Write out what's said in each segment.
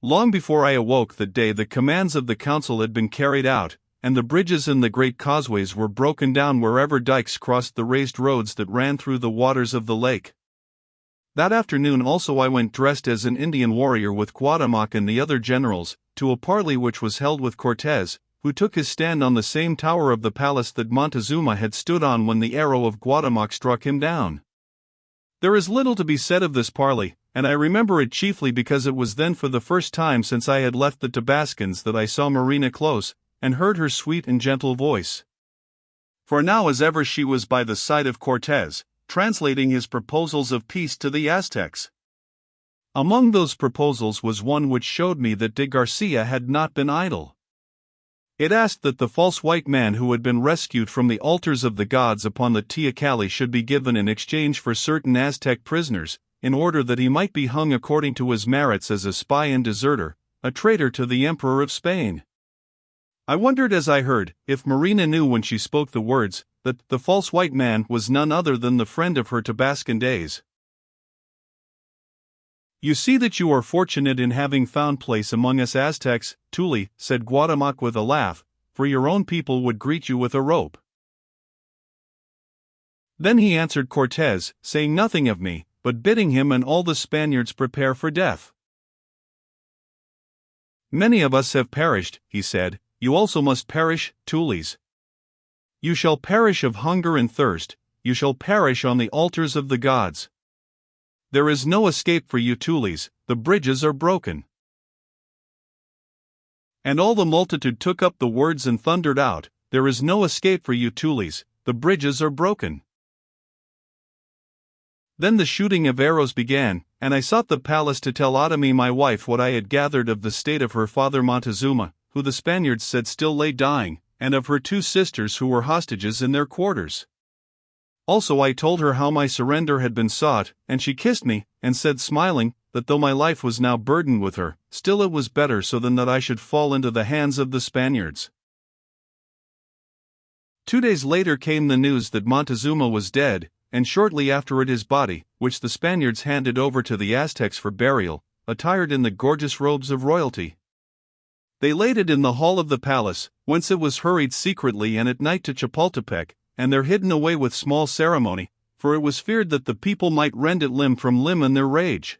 Long before I awoke that day, the commands of the council had been carried out, and the bridges and the great causeways were broken down wherever dikes crossed the raised roads that ran through the waters of the lake. That afternoon also I went dressed as an Indian warrior with Cuauhtémoc and the other generals, to a parley which was held with Cortés, who took his stand on the same tower of the palace that Montezuma had stood on when the arrow of Cuauhtémoc struck him down. There is little to be said of this parley, and I remember it chiefly because it was then for the first time since I had left the Tabascans that I saw Marina close, and heard her sweet and gentle voice. For now as ever she was by the side of Cortés, translating his proposals of peace to the Aztecs. Among those proposals was one which showed me that de Garcia had not been idle. It asked that the false white man who had been rescued from the altars of the gods upon the Teocalli should be given in exchange for certain Aztec prisoners, in order that he might be hung according to his merits as a spy and deserter, a traitor to the Emperor of Spain. I wondered as I heard, if Marina knew when she spoke the words, that the false white man was none other than the friend of her Tabascan days. "You see that you are fortunate in having found place among us Aztecs, Tuli," said Cuauhtémoc with a laugh, "for your own people would greet you with a rope." Then he answered Cortés, saying nothing of me, but bidding him and all the Spaniards prepare for death. "Many of us have perished," he said, "you also must perish, Tulis. You shall perish of hunger and thirst, you shall perish on the altars of the gods. There is no escape for you Tulis, the bridges are broken." And all the multitude took up the words and thundered out, "There is no escape for you Tulis, the bridges are broken." Then the shooting of arrows began, and I sought the palace to tell Otomi my wife what I had gathered of the state of her father Montezuma, who the Spaniards said still lay dying, and of her two sisters who were hostages in their quarters. Also I told her how my surrender had been sought, and she kissed me, and said smiling, that though my life was now burdened with her, still it was better so than that I should fall into the hands of the Spaniards. 2 days later came the news that Montezuma was dead, and shortly after it his body, which the Spaniards handed over to the Aztecs for burial, attired in the gorgeous robes of royalty. They laid it in the hall of the palace, whence it was hurried secretly and at night to Chapultepec, and there hidden away with small ceremony, for it was feared that the people might rend it limb from limb in their rage.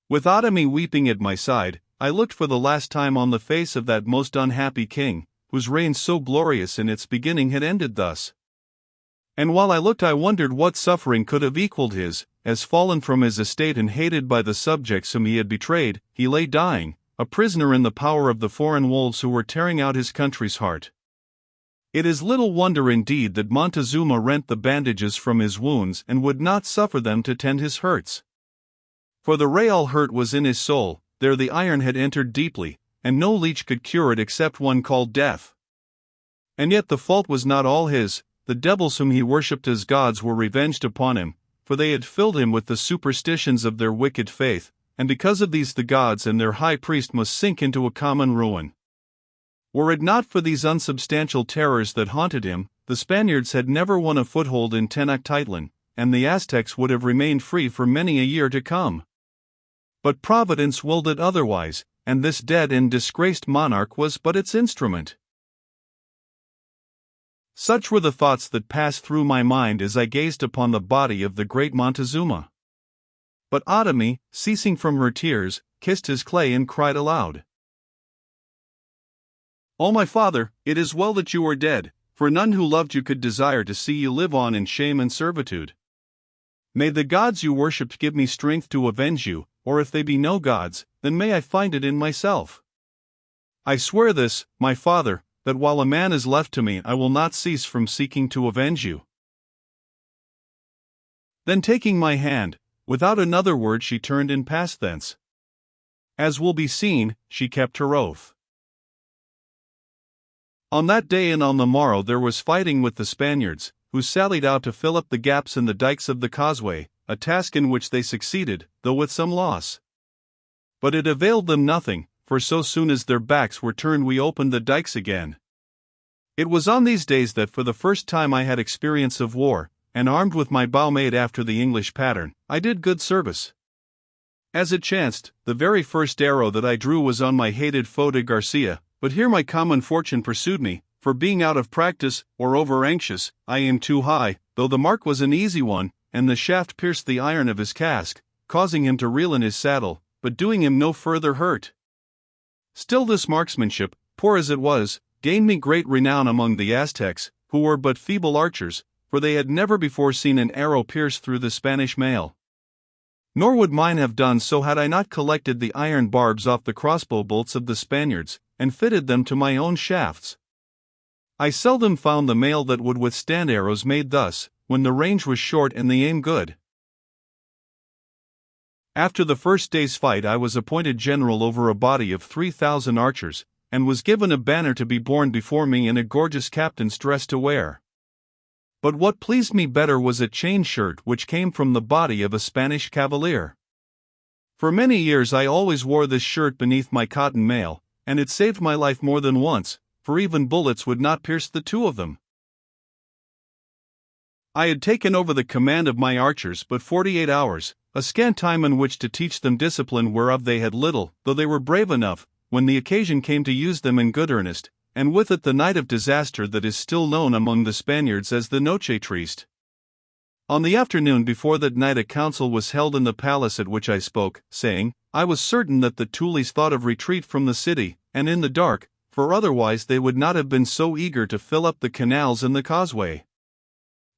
With Otomi weeping at my side, I looked for the last time on the face of that most unhappy king, whose reign so glorious in its beginning had ended thus. And while I looked I wondered what suffering could have equaled his, as fallen from his estate and hated by the subjects whom he had betrayed, he lay dying, a prisoner in the power of the foreign wolves who were tearing out his country's heart. It is little wonder indeed that Montezuma rent the bandages from his wounds and would not suffer them to tend his hurts. For the real hurt was in his soul, there the iron had entered deeply, and no leech could cure it except one called death. And yet the fault was not all his. The devils whom he worshipped as gods were revenged upon him, for they had filled him with the superstitions of their wicked faith, and because of these the gods and their high priest must sink into a common ruin. Were it not for these unsubstantial terrors that haunted him, the Spaniards had never won a foothold in Tenochtitlan, and the Aztecs would have remained free for many a year to come. But Providence willed it otherwise, and this dead and disgraced monarch was but its instrument. Such were the thoughts that passed through my mind as I gazed upon the body of the great Montezuma. But Otomi, ceasing from her tears, kissed his clay and cried aloud, "O my father, it is well that you are dead, for none who loved you could desire to see you live on in shame and servitude. May the gods you worshipped give me strength to avenge you, or if they be no gods, then may I find it in myself. I swear this, my father, that while a man is left to me I will not cease from seeking to avenge you." Then taking my hand, without another word she turned and passed thence. As will be seen, she kept her oath. On that day and on the morrow there was fighting with the Spaniards, who sallied out to fill up the gaps in the dikes of the causeway, a task in which they succeeded, though with some loss. But it availed them nothing, for so soon as their backs were turned we opened the dikes again. It was on these days that for the first time I had experience of war, and armed with my bow made after the English pattern, I did good service. As it chanced, the very first arrow that I drew was on my hated foe de Garcia, but here my common fortune pursued me, for being out of practice, or over-anxious, I aimed too high, though the mark was an easy one, and the shaft pierced the iron of his casque, causing him to reel in his saddle, but doing him no further hurt. Still this marksmanship, poor as it was, gained me great renown among the Aztecs, who were but feeble archers, for they had never before seen an arrow pierce through the Spanish mail. Nor would mine have done so had I not collected the iron barbs off the crossbow bolts of the Spaniards, and fitted them to my own shafts. I seldom found the mail that would withstand arrows made thus, when the range was short and the aim good. After the first day's fight I was appointed general over a body of 3,000 archers, and was given a banner to be borne before me and a gorgeous captain's dress to wear. But what pleased me better was a chain shirt which came from the body of a Spanish cavalier. For many years I always wore this shirt beneath my cotton mail, and it saved my life more than once, for even bullets would not pierce the two of them. I had taken over the command of my archers but 48 hours, a scant time in which to teach them discipline whereof they had little, though they were brave enough, when the occasion came to use them in good earnest, and with it the night of disaster that is still known among the Spaniards as the Noche Triste. On the afternoon before that night a council was held in the palace at which I spoke, saying, I was certain that the Tulis thought of retreat from the city, and in the dark, for otherwise they would not have been so eager to fill up the canals and the causeway.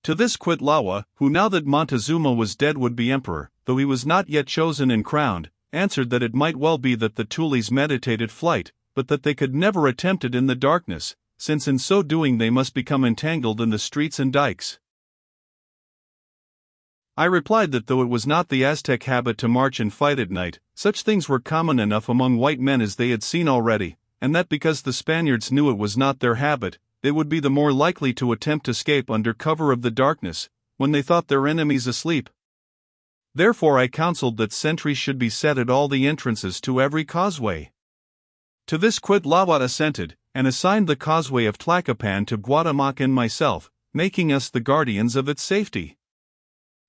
To this Cuitlahuac, who now that Montezuma was dead would be emperor, though he was not yet chosen and crowned, answered that it might well be that the Tulis meditated flight, but that they could never attempt it in the darkness, since in so doing they must become entangled in the streets and dikes. I replied that though it was not the Aztec habit to march and fight at night, such things were common enough among white men as they had seen already, and that because the Spaniards knew it was not their habit, they would be the more likely to attempt escape under cover of the darkness, when they thought their enemies asleep. Therefore I counseled that sentries should be set at all the entrances to every causeway. To this Cuitlahuac assented, and assigned the causeway of Tlacopan to Guatemoc and myself, making us the guardians of its safety.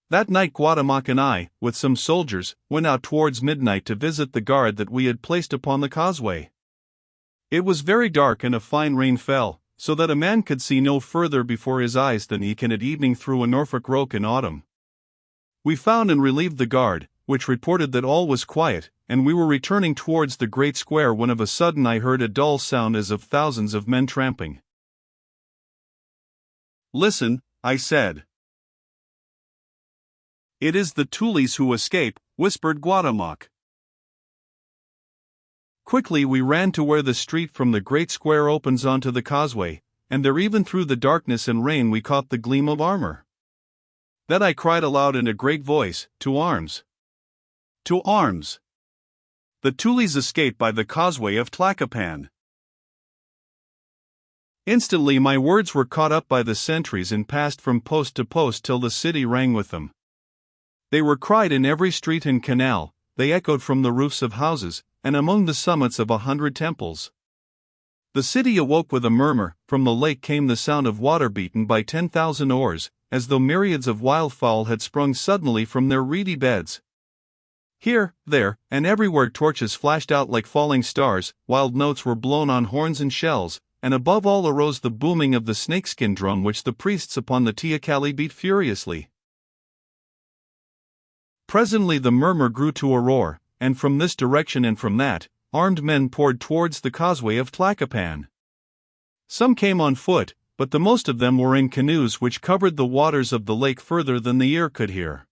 That night Guatemoc and I, with some soldiers, went out towards midnight to visit the guard that we had placed upon the causeway. It was very dark and a fine rain fell, so that a man could see no further before his eyes than he can at evening through a Norfolk roke in autumn. We found and relieved the guard, which reported that all was quiet, and we were returning towards the great square when of a sudden I heard a dull sound as of thousands of men tramping. Listen, I said. It is the Tulis who escape, whispered Guatemoc. Quickly we ran to where the street from the great square opens onto the causeway, and there even through the darkness and rain we caught the gleam of armor. Then I cried aloud in a great voice, To arms! To arms! The Tulis escaped by the causeway of Tlacopan. Instantly my words were caught up by the sentries and passed from post to post till the city rang with them. They were cried in every street and canal, they echoed from the roofs of houses, and among the summits of 100 temples. The city awoke with a murmur, from the lake came the sound of water beaten by 10,000 oars, as though myriads of wildfowl had sprung suddenly from their reedy beds. Here, there, and everywhere torches flashed out like falling stars, wild notes were blown on horns and shells, and above all arose the booming of the snakeskin drum which the priests upon the teocalli beat furiously. Presently the murmur grew to a roar, and from this direction and from that, armed men poured towards the causeway of Tlacopan. Some came on foot, but the most of them were in canoes which covered the waters of the lake further than the ear could hear.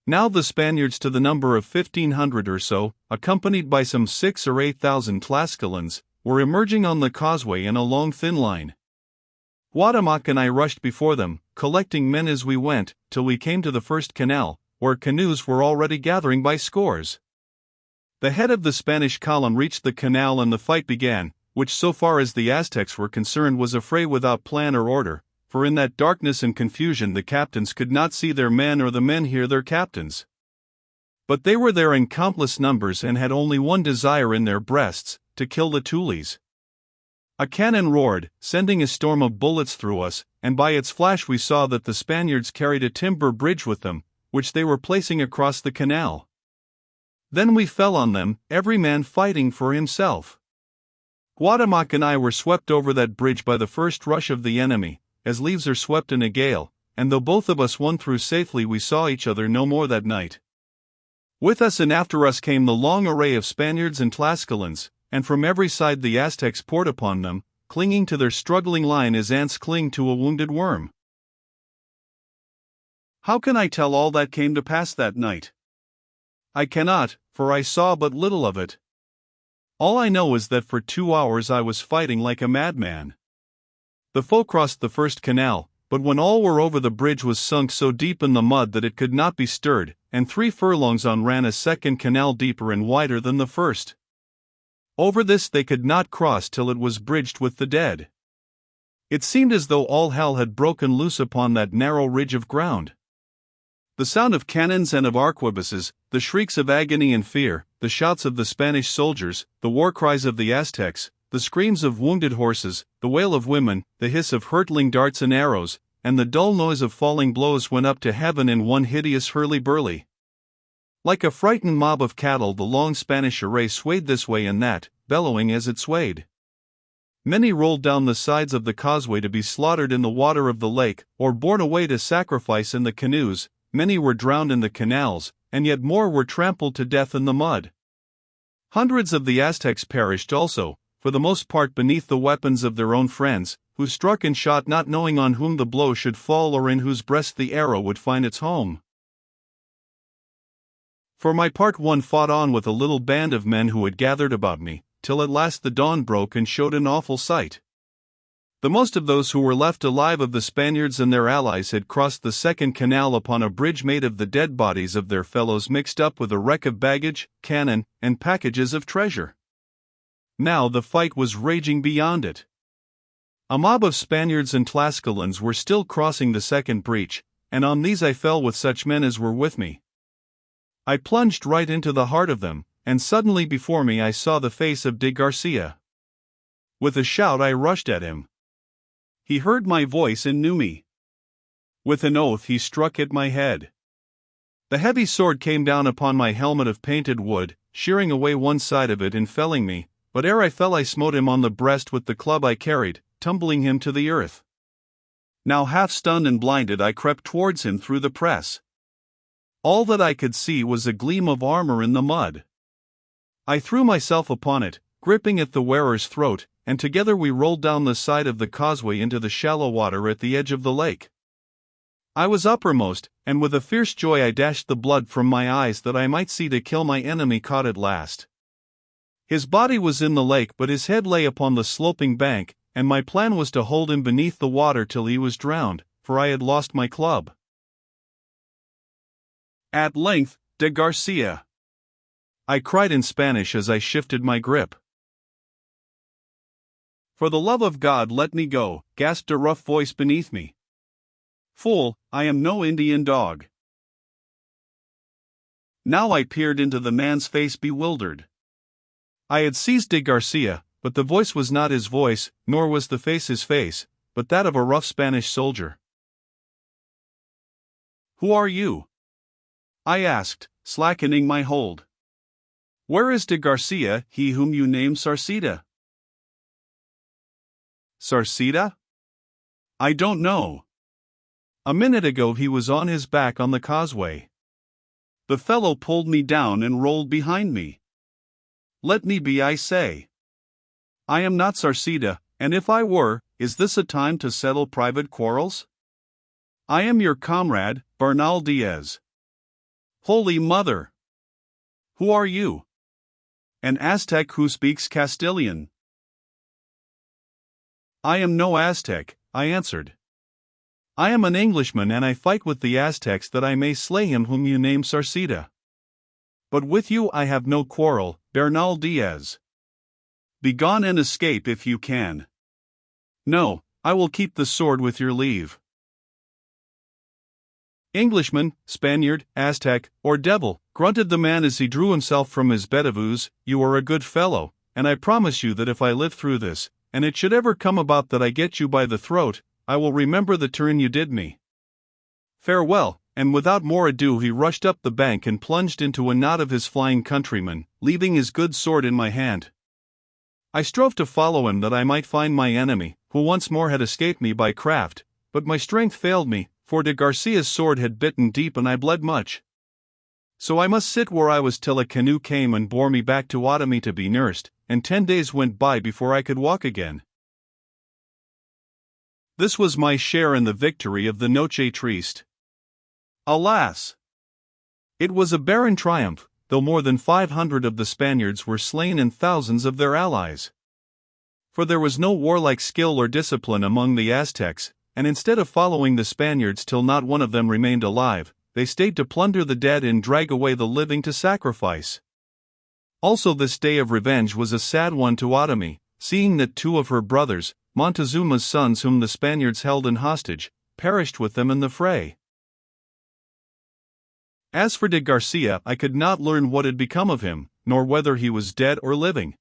Now the Spaniards, to the number of 1,500 or so, accompanied by some 6,000 or 8,000 Tlascalans, were emerging on the causeway in a long thin line. Guatemoc and I rushed before them, collecting men as we went, till we came to the first canal, where canoes were already gathering by scores. The head of the Spanish column reached the canal and the fight began, which so far as the Aztecs were concerned was a fray without plan or order, for in that darkness and confusion the captains could not see their men or the men hear their captains. But they were there in countless numbers and had only one desire in their breasts, to kill the Tulis. A cannon roared, sending a storm of bullets through us, and by its flash we saw that the Spaniards carried a timber bridge with them, which they were placing across the canal. Then we fell on them, every man fighting for himself. Guatemoc and I were swept over that bridge by the first rush of the enemy, as leaves are swept in a gale, and though both of us won through safely, we saw each other no more that night. With us and after us came the long array of Spaniards and Tlascalans, and from every side the Aztecs poured upon them, clinging to their struggling line as ants cling to a wounded worm. How can I tell all that came to pass that night? I cannot, for I saw but little of it. All I know is that for 2 hours I was fighting like a madman. The foe crossed the first canal, but when all were over the bridge was sunk so deep in the mud that it could not be stirred, and 3 furlongs on ran a second canal deeper and wider than the first. Over this they could not cross till it was bridged with the dead. It seemed as though all hell had broken loose upon that narrow ridge of ground. The sound of cannons and of arquebuses, the shrieks of agony and fear, the shouts of the Spanish soldiers, the war cries of the Aztecs, the screams of wounded horses, the wail of women, the hiss of hurtling darts and arrows, and the dull noise of falling blows went up to heaven in one hideous hurly-burly. Like a frightened mob of cattle, the long Spanish array swayed this way and that, bellowing as it swayed. Many rolled down the sides of the causeway to be slaughtered in the water of the lake, or borne away to sacrifice in the canoes. Many were drowned in the canals, and yet more were trampled to death in the mud. Hundreds of the Aztecs perished also, for the most part beneath the weapons of their own friends, who struck and shot not knowing on whom the blow should fall or in whose breast the arrow would find its home. For my part, one fought on with a little band of men who had gathered about me, till at last the dawn broke and showed an awful sight. The most of those who were left alive of the Spaniards and their allies had crossed the second canal upon a bridge made of the dead bodies of their fellows mixed up with a wreck of baggage, cannon, and packages of treasure. Now the fight was raging beyond it. A mob of Spaniards and Tlascalans were still crossing the second breach, and on these I fell with such men as were with me. I plunged right into the heart of them, and suddenly before me I saw the face of de Garcia. With a shout I rushed at him. He heard my voice and knew me. With an oath he struck at my head. The heavy sword came down upon my helmet of painted wood, shearing away one side of it and felling me, but ere I fell I smote him on the breast with the club I carried, tumbling him to the earth. Now half stunned and blinded I crept towards him through the press. All that I could see was a gleam of armor in the mud. I threw myself upon it, gripping at the wearer's throat, and together we rolled down the side of the causeway into the shallow water at the edge of the lake. I was uppermost, and with a fierce joy I dashed the blood from my eyes that I might see to kill my enemy caught at last. His body was in the lake, but his head lay upon the sloping bank, and my plan was to hold him beneath the water till he was drowned, for I had lost my club. At length, de Garcia! I cried in Spanish as I shifted my grip. For the love of God, let me go, gasped a rough voice beneath me. Fool, I am no Indian dog. Now I peered into the man's face bewildered. I had seized de Garcia, but the voice was not his voice, nor was the face his face, but that of a rough Spanish soldier. Who are you? I asked, slackening my hold. Where is de Garcia, he whom you name Sarceda? Sarceda? I don't know. A minute ago he was on his back on the causeway. The fellow pulled me down and rolled behind me. Let me be, I say. I am not Sarceda, and if I were, is this a time to settle private quarrels? I am your comrade, Bernal Diaz. Holy Mother! Who are you? An Aztec who speaks Castilian. I am no Aztec, I answered. I am an Englishman, and I fight with the Aztecs that I may slay him whom you name Sarceda. But with you I have no quarrel, Bernal Diaz. Begone and escape if you can. No, I will keep the sword with your leave. Englishman, Spaniard, Aztec, or devil, grunted the man as he drew himself from his bed of ooze, you are a good fellow, and I promise you that if I live through this, and it should ever come about that I get you by the throat, I will remember the turn you did me. Farewell, and without more ado he rushed up the bank and plunged into a knot of his flying countrymen, leaving his good sword in my hand. I strove to follow him that I might find my enemy, who once more had escaped me by craft, but my strength failed me, for de Garcia's sword had bitten deep and I bled much. So I must sit where I was till a canoe came and bore me back to Otomi to be nursed, and 10 days went by before I could walk again. This was my share in the victory of the Noche Triste. Alas! It was a barren triumph, though more than 500 of the Spaniards were slain and thousands of their allies. For there was no warlike skill or discipline among the Aztecs, and instead of following the Spaniards till not one of them remained alive, they stayed to plunder the dead and drag away the living to sacrifice. Also this day of revenge was a sad one to Otomi, seeing that 2 of her brothers, Montezuma's sons whom the Spaniards held in hostage, perished with them in the fray. As for de Garcia, I could not learn what had become of him, nor whether he was dead or living.